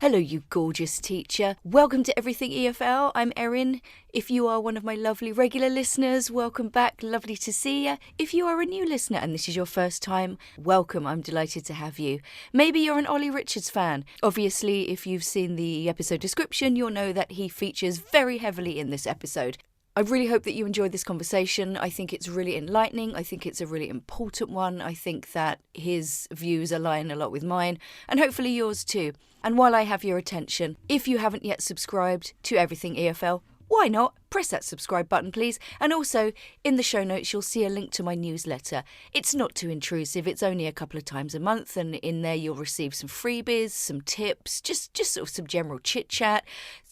Hello, you gorgeous teacher. Welcome to Everything EFL. I'm Erin. If you are one of my lovely regular listeners, welcome back. Lovely to see you. If you are a new listener and this is your first time, welcome. I'm delighted to have you. Maybe you're an Olly Richards fan. Obviously, if you've seen the episode description, you'll know that he features very heavily in this episode. I really hope that you enjoyed this conversation. I think it's really enlightening. I think it's a really important one. I think that his views align a lot with mine, and hopefully yours too. And while I have your attention, if you haven't yet subscribed to Everything EFL, why not? Press that subscribe button, please. And also, in the show notes, you'll see a link to my newsletter. It's not too intrusive. It's only a couple of times a month. And in there, you'll receive some freebies, some tips, just sort of some general chit-chat,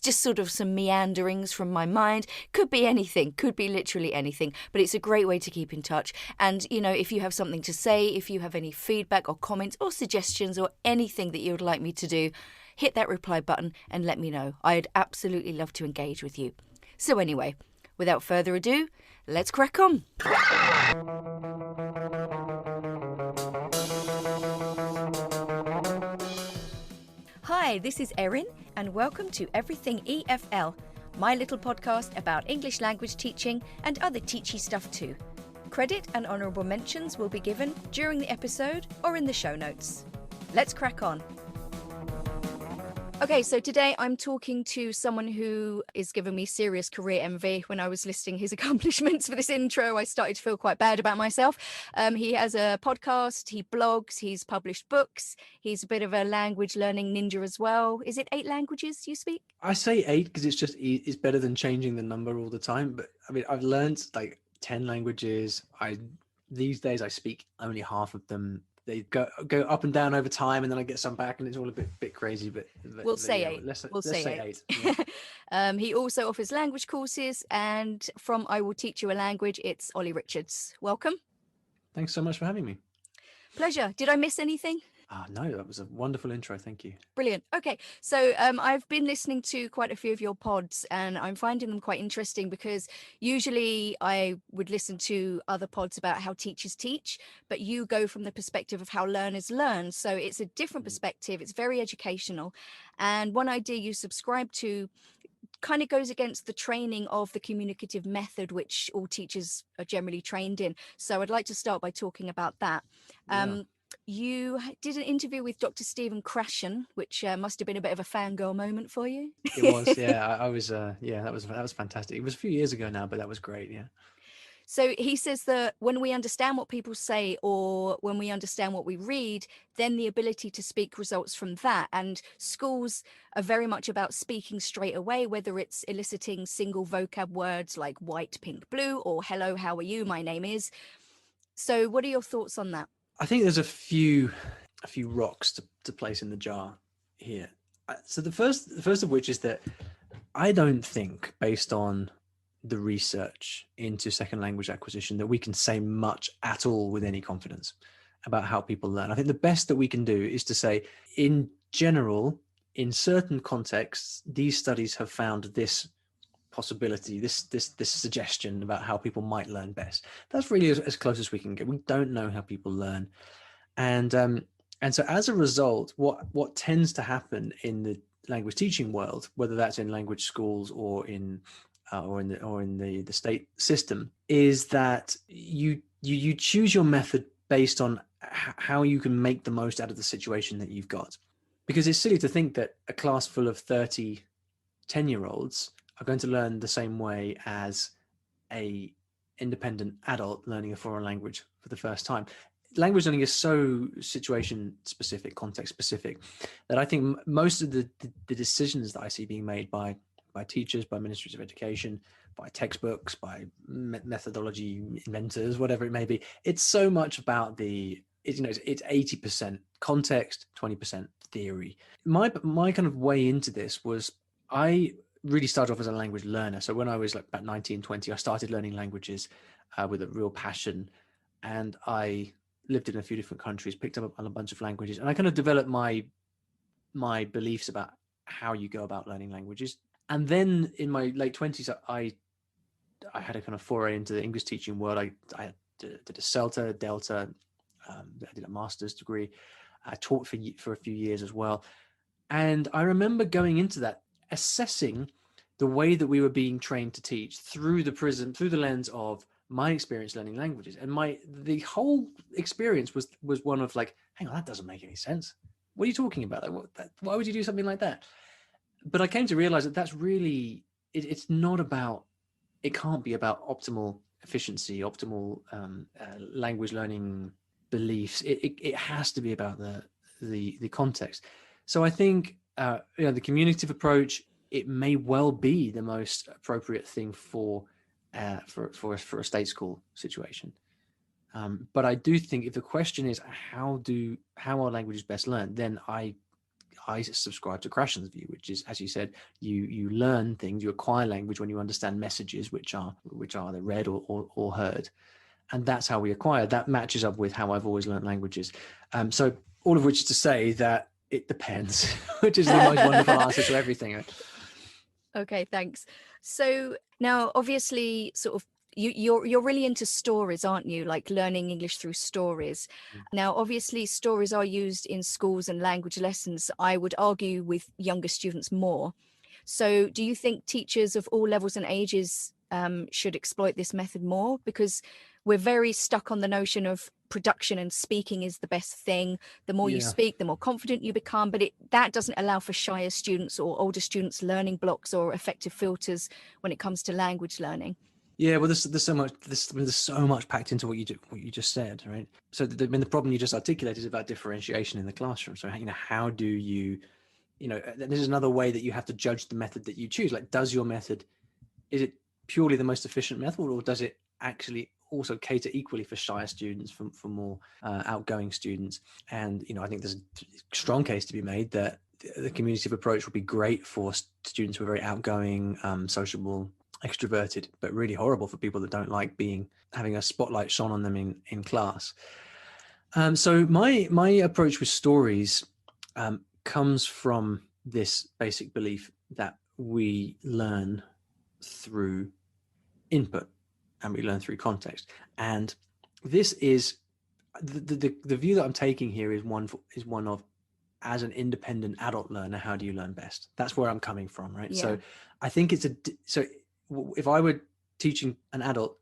just sort of some meanderings from my mind. Could be anything. Could be literally anything. But it's a great way to keep in touch. And, you know, if you have something to say, if you have any feedback or comments or suggestions or anything that you would like me to do, hit that reply button and let me know. I'd absolutely love to engage with you. So anyway, without further ado, let's crack on. Hi, this is Erin, and welcome to Everything EFL, my little podcast about English language teaching and other teachy stuff too. Credit and honourable mentions will be given during the episode or in the show notes. Let's crack on. Okay, so today I'm talking to someone who is giving me serious career envy. When I was listing his accomplishments for this intro, I started to feel quite bad about myself. He has a podcast, he blogs, he's published books. He's a bit of a language learning ninja as well. Is it 8 languages you speak? I say 8 because it's better than changing the number all the time. But I mean, I've learned like 10 languages. These days I speak only half of them. They go up and down over time, and then I get some back, and it's all a bit crazy. But we'll say 8. Let's say 8. Yeah. He also offers language courses, and from I Will Teach You a Language, it's Olly Richards. Welcome. Thanks so much for having me. Pleasure. Did I miss anything? No, that was a wonderful intro. Thank you. Brilliant. Okay, so I've been listening to quite a few of your pods, and I'm finding them quite interesting because usually I would listen to other pods about how teachers teach, but you go from the perspective of how learners learn. So it's a different perspective. It's very educational. And one idea you subscribe to kind of goes against the training of the communicative method, which all teachers are generally trained in. So I'd like to start by talking about that. You did an interview with Dr. Stephen Krashen, which must have been a bit of a fangirl moment for you. It was, yeah. I was, that was fantastic. It was a few years ago now, but that was great, yeah. So he says that when we understand what people say or when we understand what we read, then the ability to speak results from that. And schools are very much about speaking straight away, whether it's eliciting single vocab words like white, pink, blue, or hello, how are you? My name is. So what are your thoughts on that? I think there's a few rocks to place in the jar here. So the first of which is that I don't think, based on the research into second language acquisition, that we can say much at all with any confidence about how people learn. I think the best that we can do is to say, in general, in certain contexts, these studies have found this possibility, this suggestion about how people might learn best. That's really as close as we can get. We don't know how people learn, and so as a result, what tends to happen in the language teaching world, whether that's in language schools or in the state system, is that you choose your method based on how you can make the most out of the situation that you've got. Because it's silly to think that a class full of 30 10-year-olds are going to learn the same way as a independent adult learning a foreign language for the first time. Language learning is so situation specific, context specific, that I think most of the decisions that I see being made by teachers, by ministries of education, by textbooks, by methodology inventors, whatever it may be, it's so much about it's 80% context, 20% theory. My kind of way into this was, I really started off as a language learner. So when I was like about 19, 20, I started learning languages with a real passion, and I lived in a few different countries, picked up a bunch of languages, and I kind of developed my beliefs about how you go about learning languages. And then in my late 20s, I had a kind of foray into the English teaching world. I did a CELTA, Delta, I did a master's degree. I taught for a few years as well. And I remember going into that, assessing the way that we were being trained to teach through the lens of my experience learning languages. And the whole experience was one of like, hang on, that doesn't make any sense. What are you talking about? Why would you do something like that? But I came to realize that that's really, it's not about, it can't be about optimal efficiency, optimal language learning beliefs. It has to be about the context. So I think the communicative approach, it may well be the most appropriate thing for a state school situation. But I do think if the question is how are languages best learned, then I subscribe to Krashen's view, which is, as you said, you learn things, you acquire language when you understand messages which are either read or heard, and that's how we acquire. That matches up with how I've always learned languages. So all of which is to say that it depends, which is the most wonderful answer to everything. Okay, thanks. So now, obviously, sort of, you're really into stories, aren't you? Like learning English through stories. Now, obviously, stories are used in schools and language lessons, I would argue, with younger students more. So do you think teachers of all levels and ages should exploit this method more? Because we're very stuck on the notion of production and speaking is the best thing. The more you speak, the more confident you become, but that doesn't allow for shyer students or older students learning blocks or effective filters when it comes to language learning. Yeah, well, there's so much packed into what you just said, right? So the problem you just articulated is about differentiation in the classroom. So how do you, this is another way that you have to judge the method that you choose. Like, does your method, is it purely the most efficient method, or does it actually also cater equally for shyer students, for more outgoing students? And I think there's a strong case to be made that the communicative approach would be great for students who are very outgoing, sociable, extroverted, but really horrible for people that don't like having a spotlight shone on them in class. So my approach with stories comes from this basic belief that we learn through input and we learn through context. And this is the view that I'm taking here is one of, as an independent adult learner, how do you learn best? That's where I'm coming from, right? Yeah. So I think so if I were teaching an adult,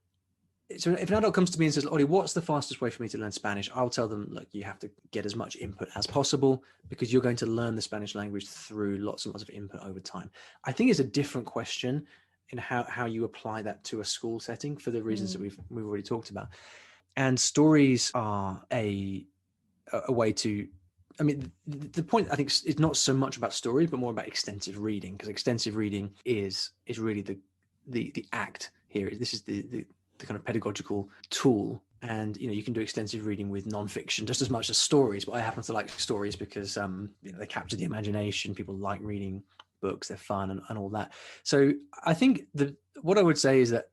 so if an adult comes to me and says, Olly, what's the fastest way for me to learn Spanish? I'll tell them, look, you have to get as much input as possible because you're going to learn the Spanish language through lots and lots of input over time. I think it's a different question in how you apply that to a school setting for the reasons that we've already talked about. And stories are a way to, I mean, the point I think is not so much about stories, but more about extensive reading, because extensive reading is really the act here. This is the kind of pedagogical tool. And you can do extensive reading with nonfiction just as much as stories, but I happen to like stories because they capture the imagination. People like reading books, they're fun and all that. So I think what I would say is that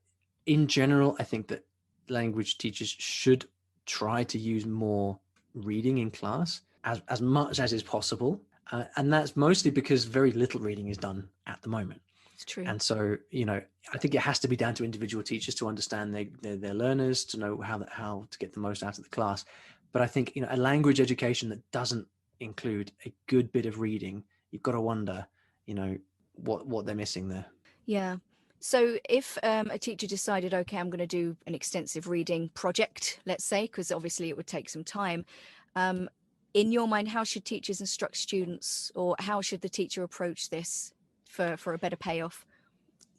in general, I think that language teachers should try to use more reading in class as much as is possible, and that's mostly because very little reading is done at the moment. It's true. And so I think it has to be down to individual teachers to understand their learners, to know how to get the most out of the class. But I think a language education that doesn't include a good bit of reading, you've got to wonder what they're missing there. Yeah. So if a teacher decided, okay, I'm going to do an extensive reading project, let's say, because obviously it would take some time. In your mind, how should teachers instruct students, or how should the teacher approach this for a better payoff?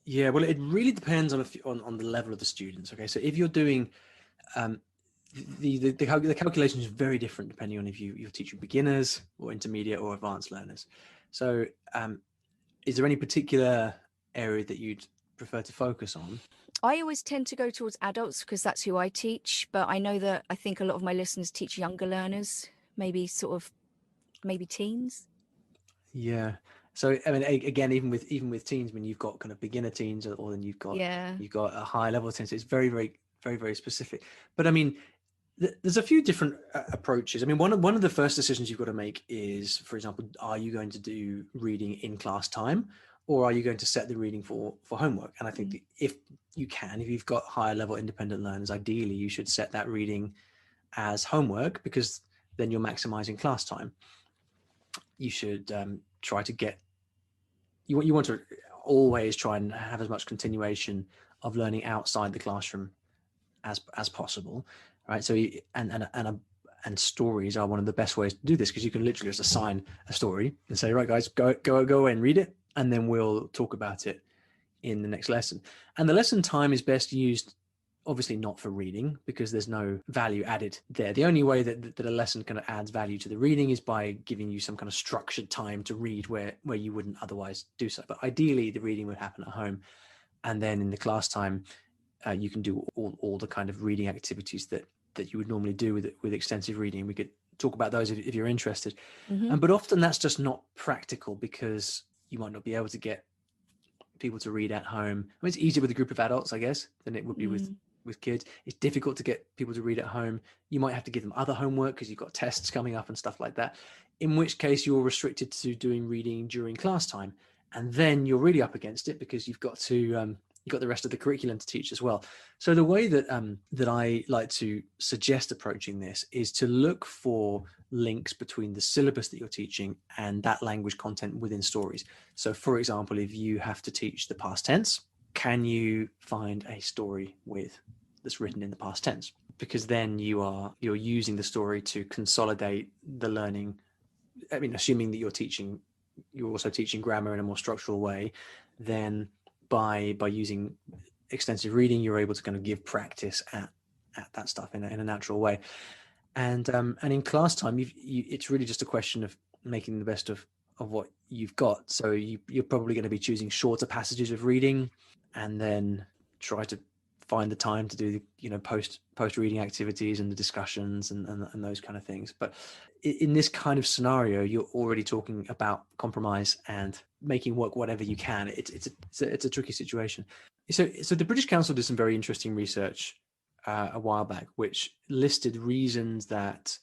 Yeah, well, it really depends on the level of the students. Okay, so if you're doing the calculation is very different depending on if you're teaching beginners or intermediate or advanced learners. So is there any particular area that you'd prefer to focus on? I always tend to go towards adults because that's who I teach, but I know that I think a lot of my listeners teach younger learners, maybe teens. Yeah. So I mean, again, even with teens, when you've got kind of beginner teens, or then you've got a higher level of teens, it's very, very, very, very specific. But I mean, there's a few different approaches. I mean, one of the first decisions you've got to make is, for example, are you going to do reading in class time, or are you going to set the reading for homework? And I think if you've got higher level independent learners, ideally you should set that reading as homework, because then you're maximizing class time. You should try to get, you want to always try and have as much continuation of learning outside the classroom as possible, right? So and stories are one of the best ways to do this, because you can literally just assign a story and say, right guys, go away and read it, and then we'll talk about it in the next lesson. And the lesson time is best used, obviously not for reading, because there's no value added there. The only way that a lesson kind of adds value to the reading is by giving you some kind of structured time to read where you wouldn't otherwise do so. But ideally the reading would happen at home, and then in the class time you can do all the kind of reading activities that you would normally do with extensive reading. We could talk about those if you're interested. Mm-hmm. But often that's just not practical, because you might not be able to get people to read at home. I mean, it's easier with a group of adults, I guess, than it would be with kids. It's difficult to get people to read at home. You might have to give them other homework because you've got tests coming up and stuff like that, in which case you're restricted to doing reading during class time. And then you're really up against it, because you've got the rest of the curriculum to teach as well. So the way that that I like to suggest approaching this is to look for links between the syllabus that you're teaching and that language content within stories. So for example, if you have to teach the past tense, can you find a story that's written in the past tense? Because then you're using the story to consolidate the learning. I mean, assuming that you're also teaching grammar in a more structural way, then by using extensive reading, you're able to kind of give practice at that stuff in a natural way. And in class time, it's really just a question of making the best of what you've got. So you're probably going to be choosing shorter passages of reading, and then try to find the time to do the post reading activities and the discussions and those kind of things. But in this kind of scenario, you're already talking about compromise and making work whatever you can. It's a tricky situation. So the British Council did some very interesting research a while back, which listed reasons that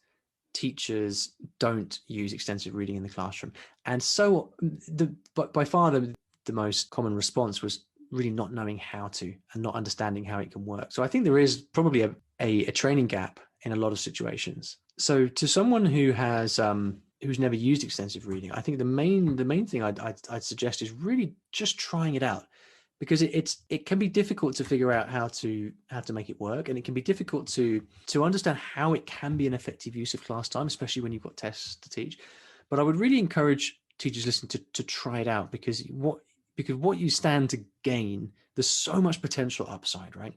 teachers don't use extensive reading in the classroom. And so by far the most common response was really not knowing how to, and not understanding how it can work. So I think there is probably a training gap in a lot of situations. So to someone who has who's never used extensive reading, I think the main thing I'd suggest is really just trying it out, because it can be difficult to figure out how to make it work, and it can be difficult to understand how it can be an effective use of class time, especially when you've got tests to teach. But I would really encourage teachers listening to try it out, because what you stand to gain, there's so much potential upside, right?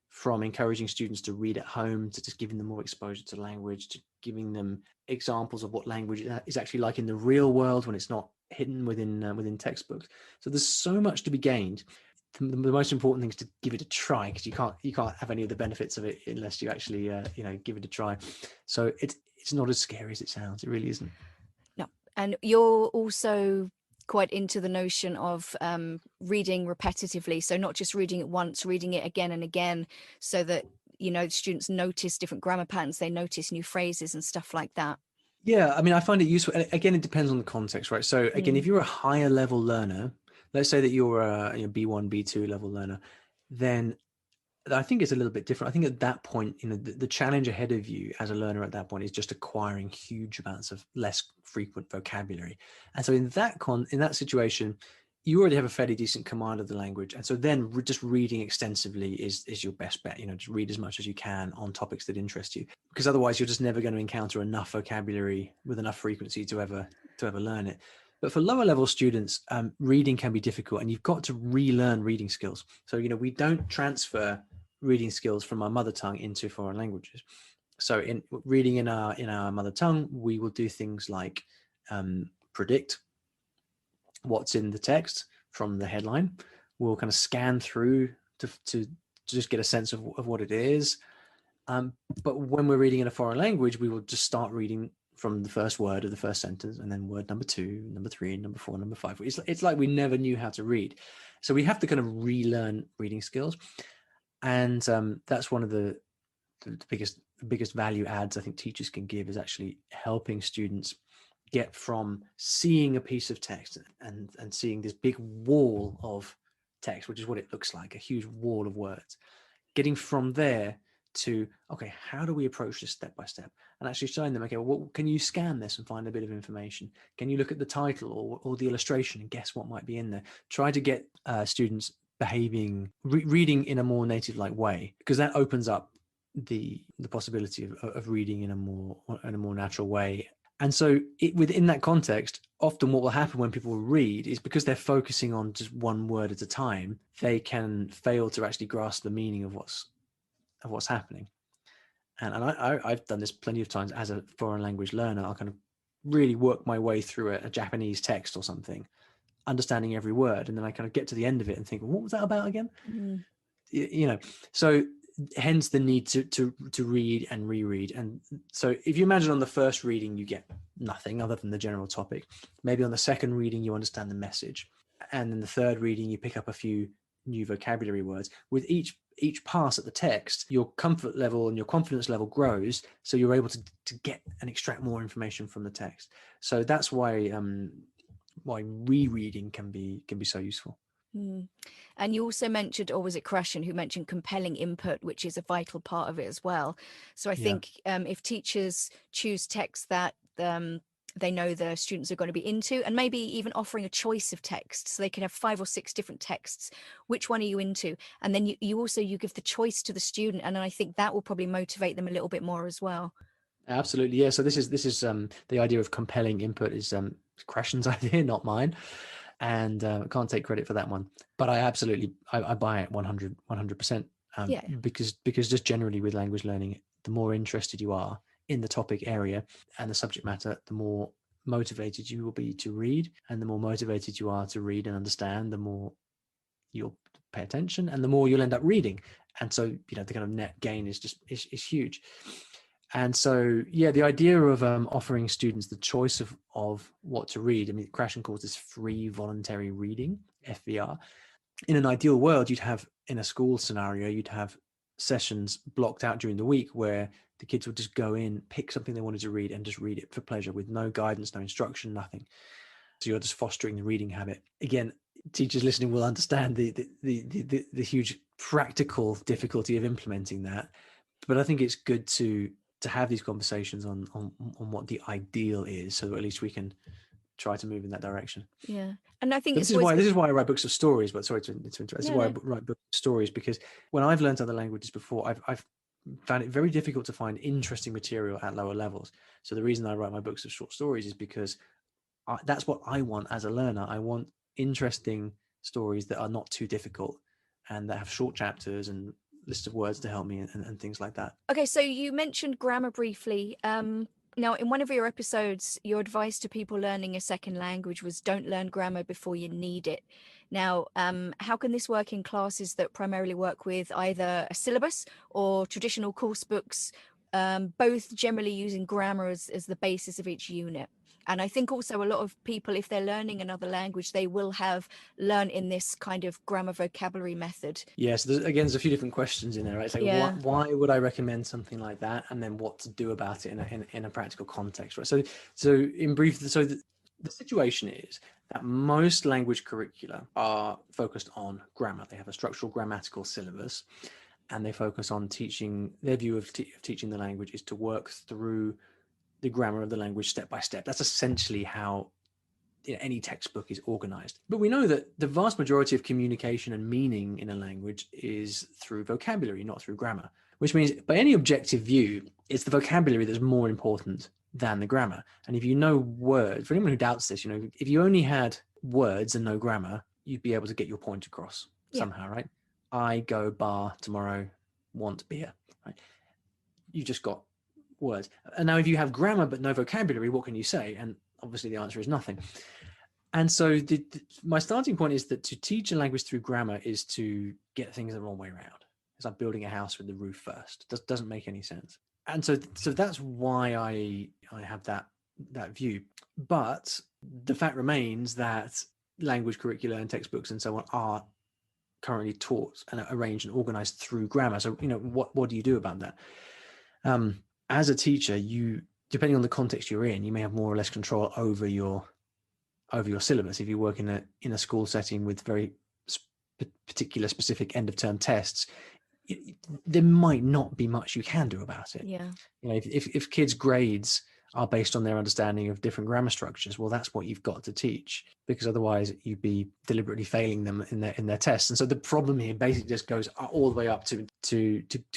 From encouraging students to read at home, to just giving them more exposure to language, to giving them examples of what language is actually like in the real world when it's not hidden within textbooks. So there's so much to be gained. The most important thing is to give it a try, because you can't have any of the benefits of it unless you actually give it a try. So it's not as scary as it sounds. It really isn't. No, and you're also quite into the notion of reading repetitively, so not just reading it once, reading it again and again, so that students notice different grammar patterns, they notice new phrases and stuff like that. Yeah, I mean, I find it useful. Again, it depends on the context, right? So again, if you're a higher level learner, let's say that you're a B1, B2 level learner, then I think it's a little bit different. I think at that point, the challenge ahead of you as a learner at that point is just acquiring huge amounts of less frequent vocabulary. And so in that situation, you already have a fairly decent command of the language. And so then just reading extensively is your best bet. Just read as much as you can on topics that interest you, because otherwise you're just never going to encounter enough vocabulary with enough frequency to ever learn it. But for lower level students, reading can be difficult, and you've got to relearn reading skills. So, we don't transfer reading skills from our mother tongue into foreign languages. So in reading in our mother tongue, we will do things like predict what's in the text from the headline. We'll kind of scan through to just get a sense of what it is. But when we're reading in a foreign language, we will just start reading from the first word of the first sentence, and then word number 2, number 3, number 4, number 5. It's like we never knew how to read. So we have to kind of relearn reading skills. And that's one of the biggest value adds I think teachers can give, is actually helping students get from seeing a piece of text and seeing this big wall of text, which is what it looks like, a huge wall of words, getting from there to, okay, how do we approach this step by step? And actually showing them, okay, well, can you scan this and find a bit of information? Can you look at the title or the illustration and guess what might be in there? Try to get students behaving, reading in a more native-like way, because that opens up the possibility of reading in a more natural way. And so within that context, often what will happen when people read is because they're focusing on just one word at a time, they can fail to actually grasp the meaning of what's happening. And I've done this plenty of times as a foreign language learner. I'll kind of really work my way through a Japanese text or something, understanding every word. And then I kind of get to the end of it and think, what was that about again? So hence the need to read and reread. And so if you imagine on the first reading, you get nothing other than the general topic. Maybe on the second reading, you understand the message. And then the third reading, you pick up a few new vocabulary words. With each pass at the text, your comfort level and your confidence level grows, so you're able to get and extract more information from the text. So that's why rereading can be so useful. And you also mentioned, or was it Krashen who mentioned compelling input, which is a vital part of it as well. So I think if teachers choose texts that they know the students are going to be into, and maybe even offering a choice of texts, so they can have 5 or 6 different texts, which one are you into? And then you also give the choice to the student, and I think that will probably motivate them a little bit more as well. Absolutely, yeah. So this is the idea of compelling input is Krashen's idea, not mine, and I can't take credit for that one. But I absolutely I buy it 100%. Because just generally with language learning, the more interested you are in the topic area and the subject matter, the more motivated you will be to read, and the more motivated you are to read and understand, the more you'll pay attention and the more you'll end up reading. And so the kind of net gain is huge. And so the idea of offering students the choice of what to read, I mean, Krashen calls this free voluntary reading, FVR. In an ideal world, you'd have, in a school scenario, you'd have sessions blocked out during the week where the kids would just go in, pick something they wanted to read and just read it for pleasure, with no guidance, no instruction, nothing. So you're just fostering the reading habit. Again, teachers listening will understand the huge practical difficulty of implementing that. But I think it's good to have these conversations on what the ideal is, so that at least we can try to move in that direction. Yeah. And I think this is why I write books of stories. But sorry to interrupt. This is why I write books of stories, because when I've learned other languages before, I've found it very difficult to find interesting material at lower levels. So the reason I write my books of short stories is because that's what I want as a learner. I want interesting stories that are not too difficult and that have short chapters and lists of words to help me and things like that. Okay, so you mentioned grammar briefly. Now, in one of your episodes, your advice to people learning a second language was don't learn grammar before you need it. Now, how can this work in classes that primarily work with either a syllabus or traditional course books, both generally using grammar as the basis of each unit? And I think also a lot of people, if they're learning another language, they will have learned in this kind of grammar vocabulary method. Yeah, so there's a few different questions in there, right? It's like, why would I recommend something like that? And then what to do about it in a practical context, right? So in brief, the situation is that most language curricula are focused on grammar. They have a structural grammatical syllabus, and they focus on teaching. Their view of teaching the language is to work through the grammar of the language step by step. That's essentially how any textbook is organized. But we know that the vast majority of communication and meaning in a language is through vocabulary, not through grammar, which means by any objective view, it's the vocabulary that's more important than the grammar. And if you know words, for anyone who doubts this, if you only had words and no grammar, you'd be able to get your point across somehow, right? I go bar tomorrow, want beer, right? You just got words. And now if you have grammar but no vocabulary, what can you say? And obviously the answer is nothing. And so my starting point is that to teach a language through grammar is to get things the wrong way around. It's like building a house with the roof first. It doesn't make any sense. And so that's why I have that view. But the fact remains that language curricula and textbooks and so on are currently taught and arranged and organized through grammar. So, what do you do about that? As a teacher, depending on the context you're in, you may have more or less control over your syllabus. If you work in a school setting with very particular specific end of term tests, there might not be much you can do about it. Yeah. You know, if kids' grades are based on their understanding of different grammar structures, well, that's what you've got to teach, because otherwise you'd be deliberately failing them in their tests. And so the problem here basically just goes all the way up to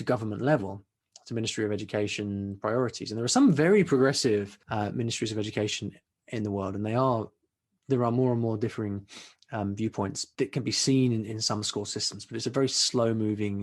government level, to Ministry of Education priorities. And there are some very progressive ministries of education in the world, and there are more and more differing viewpoints that can be seen in some school systems, but it's a very slow moving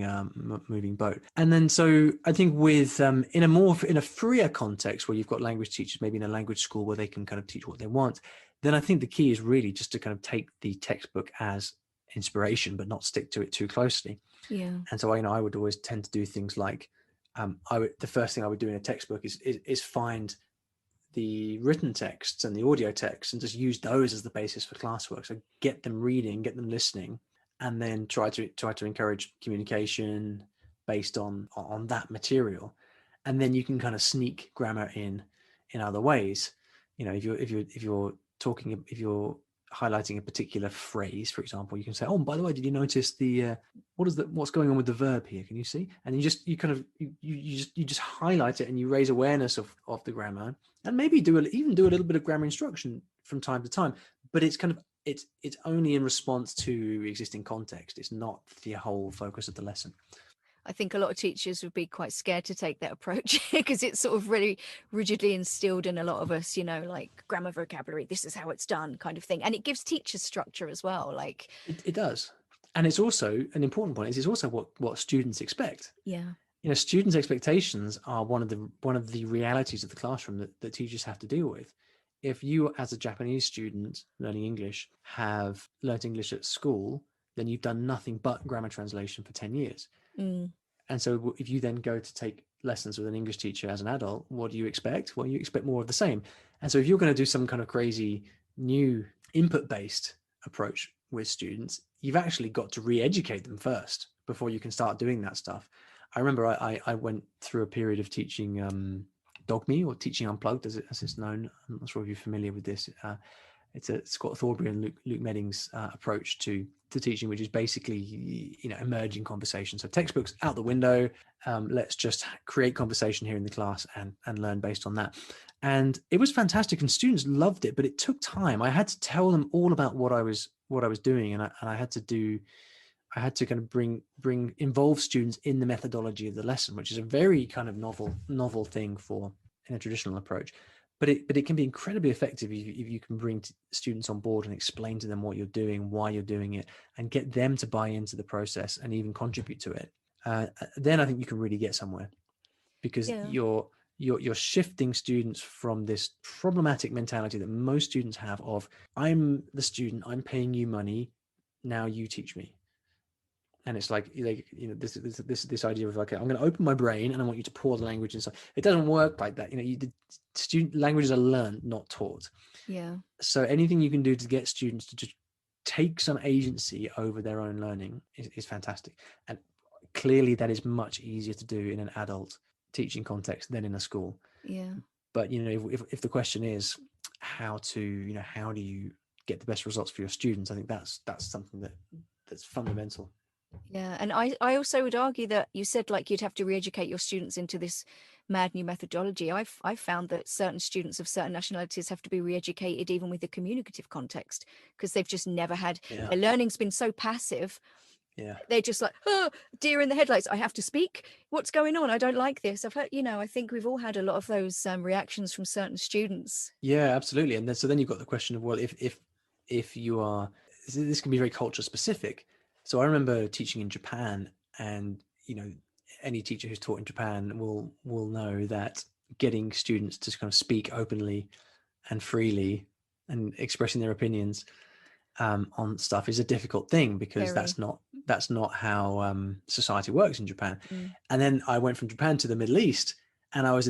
boat. And then so I think with in a freer context where you've got language teachers, maybe in a language school where they can kind of teach what they want, then I think the key is really just to kind of take the textbook as inspiration, but not stick to it too closely. Yeah. And so I would always tend to do things like the first thing I would do in a textbook is find the written texts and the audio texts and just use those as the basis for classwork. So get them reading, get them listening, and then try to encourage communication based on that material. And then you can kind of sneak grammar in other ways. You know, if you're highlighting a particular phrase, for example, you can say, "Oh, by the way, did you notice what's going on with the verb here? Can you see?" And you just highlight it, and you raise awareness of the grammar, and maybe do a little bit of grammar instruction from time to time. But it's only in response to existing context. It's not the whole focus of the lesson. I think a lot of teachers would be quite scared to take that approach because it's sort of really rigidly instilled in a lot of us, you know, like grammar, vocabulary, this is how it's done kind of thing. And it gives teachers structure as well. Like it does. And it's also an important point is it's also what students expect. Yeah. You know, students' expectations are one of the realities of the classroom that teachers have to deal with. If you, as a Japanese student learning English, have learnt English at school, then you've done nothing but grammar translation for 10 years. Mm. And so if you then go to take lessons with an English teacher as an adult, what do you expect? Well, you expect more of the same. And so if you're going to do some kind of crazy new input-based approach with students, you've actually got to re-educate them first before you can start doing that stuff. I remember I went through a period of teaching Dogme, or teaching unplugged as it's known. I'm not sure if you're familiar with this. It's a Scott Thorbury and Luke Medding's approach to teaching, which is basically, you know, emerging conversation. So textbooks out the window. Let's just create conversation here in the class and learn based on that. And it was fantastic, and students loved it, but it took time. I had to tell them all about what I was doing, and I had to kind of involve students in the methodology of the lesson, which is a very kind of novel thing in a traditional approach. But it can be incredibly effective if you can bring students on board and explain to them what you're doing, why you're doing it, and get them to buy into the process and even contribute to it. Then I think you can really get somewhere, because you're shifting students from this problematic mentality that most students have of, I'm the student, I'm paying you money, now you teach me. And it's like, you know, this idea of, okay, I'm going to open my brain and I want you to pour the language inside. It doesn't work like that. You know, student languages are learned, not taught. Yeah. So anything you can do to get students to just take some agency over their own learning is fantastic. And clearly that is much easier to do in an adult teaching context than in a school. Yeah. But, you know, if the question is how do you get the best results for your students, I think that's something that's fundamental. Yeah. And I also would argue that you said, like, you'd have to re-educate your students into this mad new methodology. I've found that certain students of certain nationalities have to be re-educated even with the communicative context, because they've just never had, their learning's been so passive. Yeah. They're just like, oh, deer in the headlights, I have to speak. What's going on? I don't like this. I've heard, you know, I think we've all had a lot of those reactions from certain students. Yeah, absolutely. And then you've got the question of, well, if you are, this can be very culture specific. So I remember teaching in Japan, and, you know, any teacher who's taught in Japan will know that getting students to kind of speak openly and freely and expressing their opinions on stuff is a difficult thing, because that's not how society works in Japan. And then I went from Japan to the Middle East, and I was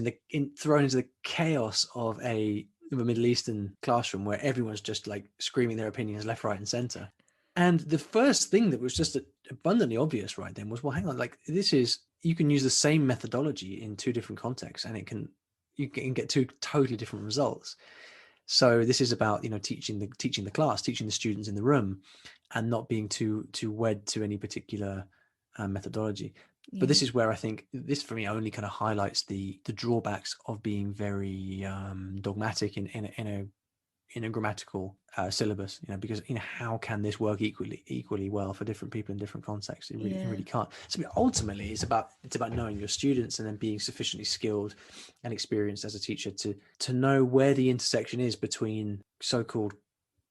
thrown into the chaos of a Middle Eastern classroom where everyone's just like screaming their opinions left, right, and center. And the first thing that was just abundantly obvious right then was, well, hang on, like, you can use the same methodology in two different contexts, and you can get two totally different results. So this is about, you know, teaching the class, teaching the students in the room, and not being too wed to any particular methodology. But Yeah. this is where I think this for me only kind of highlights the drawbacks of being very dogmatic in a grammatical syllabus, because how can this work equally well for different people in different contexts? It Yeah. really can't. So ultimately, it's about knowing your students and then being sufficiently skilled and experienced as a teacher to know where the intersection is between so-called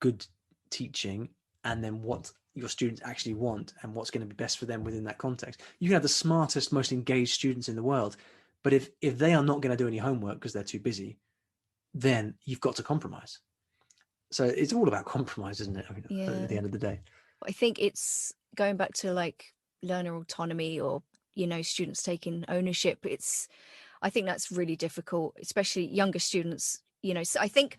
good teaching and then what your students actually want and what's going to be best for them within that context. You can have the smartest, most engaged students in the world, but if they are not going to do any homework because they're too busy, then you've got to compromise. So it's all about compromise, isn't it? I mean, at Yeah. the end of the day. I think it's going back to like learner autonomy, or students taking ownership. I think that's really difficult, especially younger students. So I think,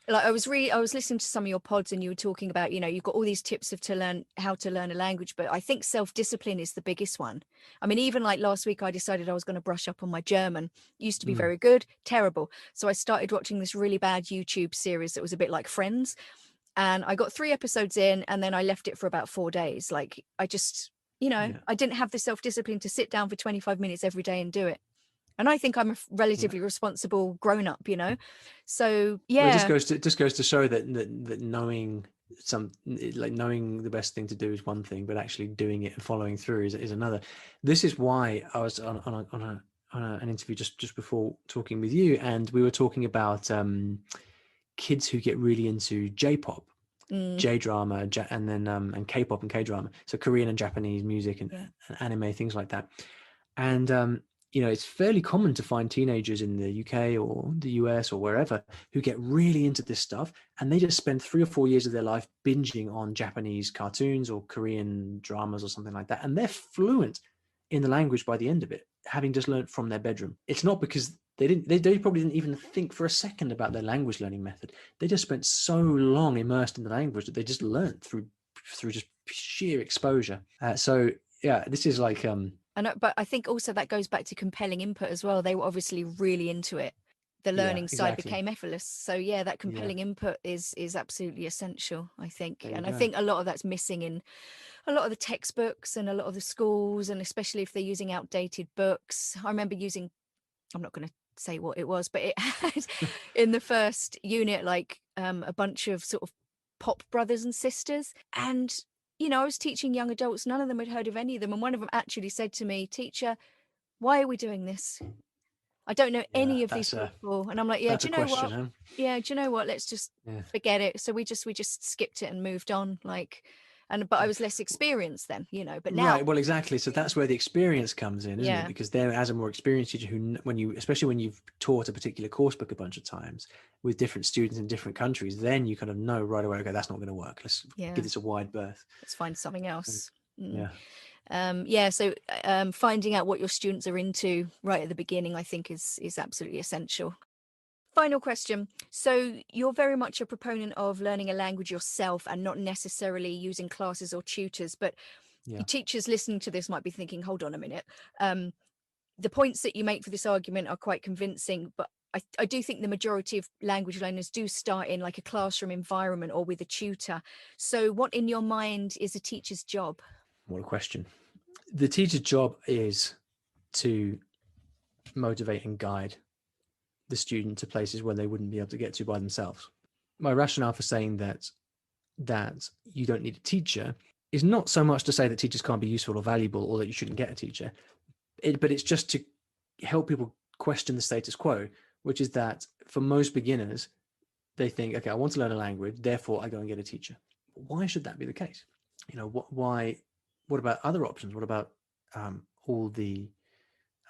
like, I was listening to some of your pods, and you were talking about, you've got all these tips of to learn how to learn a language, but I think self-discipline is the biggest one. I mean, even like last week, I decided I was going to brush up on my German. Used to be very good, terrible. So I started watching this really bad YouTube series that was a bit like Friends, and I got 3 episodes in, and then I left it for about 4 days. Like, I just, Yeah. I didn't have the self-discipline to sit down for 25 minutes every day and do it. And I think I'm a Yeah. relatively responsible grown up, So Well, it yeah, just goes to show that knowing knowing the best thing to do is one thing, but actually doing it and following through is another. This is why I was on an interview just before talking with you, and we were talking about kids who get really into J-pop, mm, J-drama, and then and K-pop and K-drama, so Korean and Japanese music and yeah, anime, things like that. And it's fairly common to find teenagers in the UK or the US or wherever who get really into this stuff, and they just spend 3 or 4 years of their life binging on Japanese cartoons or Korean dramas or something like that, and they're fluent in the language by the end of it, having just learned from their bedroom. It's not because they probably didn't even think for a second about their language learning method. They just spent so long immersed in the language that they just learned through just sheer exposure. So yeah, this is like but I think also that goes back to compelling input as well. They were obviously really into it. The yeah, learning side exactly. became effortless. So yeah, that Yeah, compelling input is absolutely essential, I think. there you And I go. think a lot of that's missing in a lot of the textbooks and a lot of the schools, and especially if they're using outdated books. I remember using, I'm not going to say what it was, but it had in the first unit like a bunch of sort of pop brothers and sisters. And I was teaching young adults, none of them had heard of any of them, and one of them actually said to me, "Teacher, why are we doing this? I don't know Yeah, any of these people." And I'm like, "Yeah, that's do a you know question, what? huh? Yeah, do you know what? Let's just Yeah. forget it." So we just skipped it and moved on, like. But I was less experienced then, but now, Right. Well, exactly. So that's where the experience comes in, isn't it? yeah, Because there, as a more experienced teacher, especially when you've taught a particular course book a bunch of times with different students in different countries, then you kind of know right away, okay, that's not going to work. Let's yeah, give this a wide berth. let's find something So, else. Mm. yeah. Yeah, so finding out what your students are into right at the beginning, I think, is absolutely essential. Final question. So you're very much a proponent of learning a language yourself and not necessarily using classes or tutors, but Yeah. teachers listening to this might be thinking, hold on a minute. The points that you make for this argument are quite convincing, but I do think the majority of language learners do start in like a classroom environment or with a tutor. So what in your mind is a teacher's job? What a question. The teacher's job is to motivate and guide the student to places where they wouldn't be able to get to by themselves. My rationale for saying that you don't need a teacher is not so much to say that teachers can't be useful or valuable or that you shouldn't get a teacher, but it's just to help people question the status quo, which is that for most beginners, they think, okay, I want to learn a language, therefore I go and get a teacher. Why should that be the case? Why? What about other options? What about all the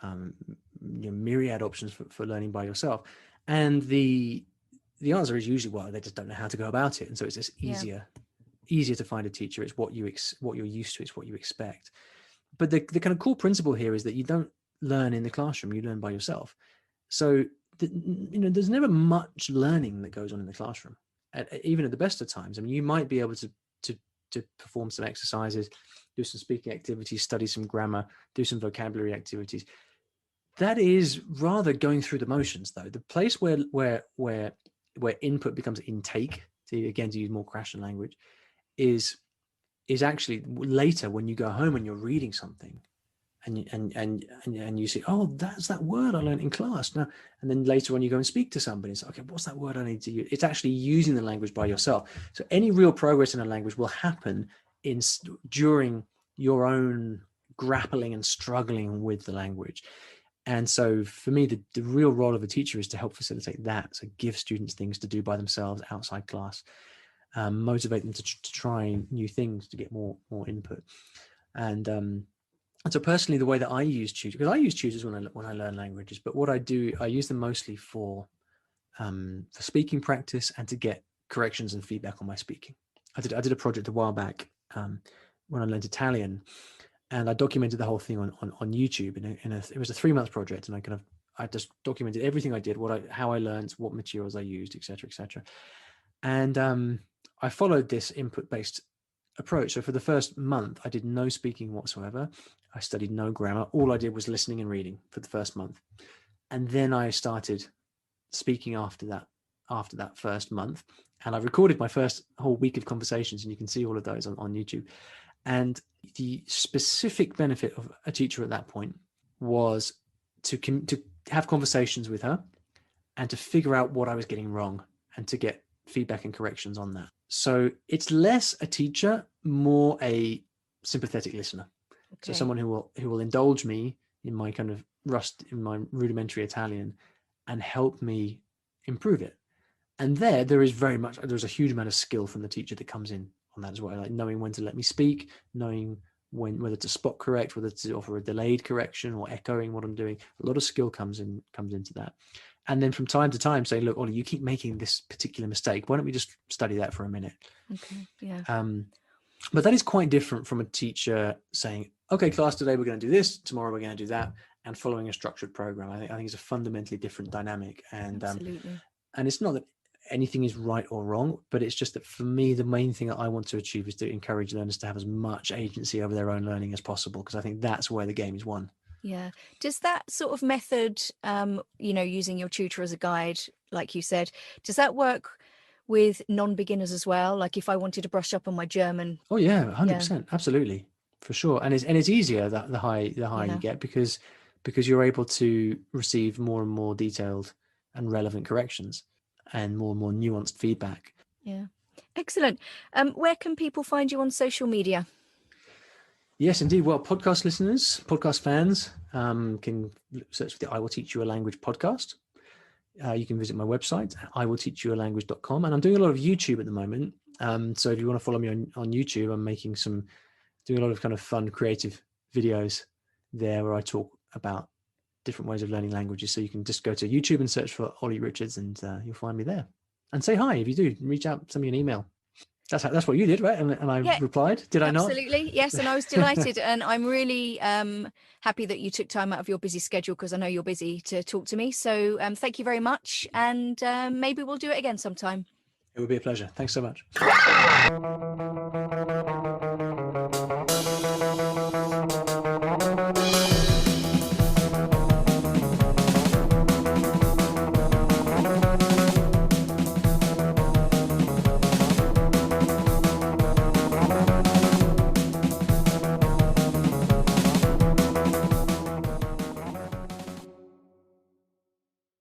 um, myriad options for learning by yourself? And the answer is usually, well, they just don't know how to go about it, and so it's just Yeah. easier to find a teacher. It's what what you're used to. It's what you expect. But the kind of core principle here is that you don't learn in the classroom. You learn by yourself. So there's never much learning that goes on in the classroom, even at the best of times. I mean, you might be able to perform some exercises, do some speaking activities, study some grammar, do some vocabulary activities. That is rather going through the motions, though. The place where input becomes intake, to use more Krashen language, is actually later when you go home and you're reading something and you see, oh, that's that word I learned in class now. And then later on you go and speak to somebody and say, okay, what's that word I need to use? It's actually using the language by yourself. So any real progress in a language will happen during your own grappling and struggling with the language. And so for me, the real role of a teacher is to help facilitate that. So give students things to do by themselves outside class, motivate them to try new things, to get more input. And so personally, the way that I use tutors, because I use tutors when I learn languages, but what I do, I use them mostly for speaking practice and to get corrections and feedback on my speaking. I did a project a while back when I learned Italian, and I documented the whole thing on YouTube. It was a 3-month project, and I just documented everything I did, how I learned, what materials I used, etc., etc. And I followed this input-based approach. So for the first month, I did no speaking whatsoever. I studied no grammar. All I did was listening and reading for the first month. And then I started speaking after that first month. And I recorded my first whole week of conversations, and you can see all of those on YouTube. And the specific benefit of a teacher at that point was to have conversations with her and to figure out what I was getting wrong and to get feedback and corrections on that. So it's less a teacher, more a sympathetic listener. Okay. So someone who will indulge me in my kind of in my rudimentary Italian and help me improve it. And there's a huge amount of skill from the teacher that comes in on that as well, like knowing when to let me speak, knowing whether to spot correct, whether to offer a delayed correction or echoing what I'm doing. A lot of skill comes into that. And then from time to time say, look, Olly, you keep making this particular mistake. Why don't we just study that for a minute? Okay. Yeah. But that is quite different from a teacher saying, okay, class, today we're going to do this, tomorrow we're going to do that, and following a structured program. I think it's a fundamentally different dynamic. And absolutely. And it's not that anything is right or wrong, but it's just that for me, the main thing that I want to achieve is to encourage learners to have as much agency over their own learning as possible, because I think that's where the game is won. Yeah. Does that sort of method, using your tutor as a guide, like you said, does that work with non-beginners as well? Like if I wanted to brush up on my German? Oh yeah, 100%, absolutely, for sure. And it's easier that the higher you get, because you're able to receive more and more detailed and relevant corrections and more nuanced feedback. Yeah, excellent. Where can people find you on social media? Yes, indeed. Well, podcast listeners, podcast fans can search for the I Will Teach You a Language podcast. You can visit my website, iwillteachyoualanguage.com. And I'm doing a lot of YouTube at the moment. So if you want to follow me on YouTube, I'm doing a lot of kind of fun, creative videos there where I talk about different ways of learning languages. So you can just go to YouTube and search for Olly Richards, and you'll find me there. And say hi if you do. Reach out, send me an email. That's what you did, right? And I replied. Did I not? Absolutely, yes. And I was delighted, and I'm really happy that you took time out of your busy schedule, because I know you're busy, to talk to me. So thank you very much, and maybe we'll do it again sometime. It would be a pleasure. Thanks so much.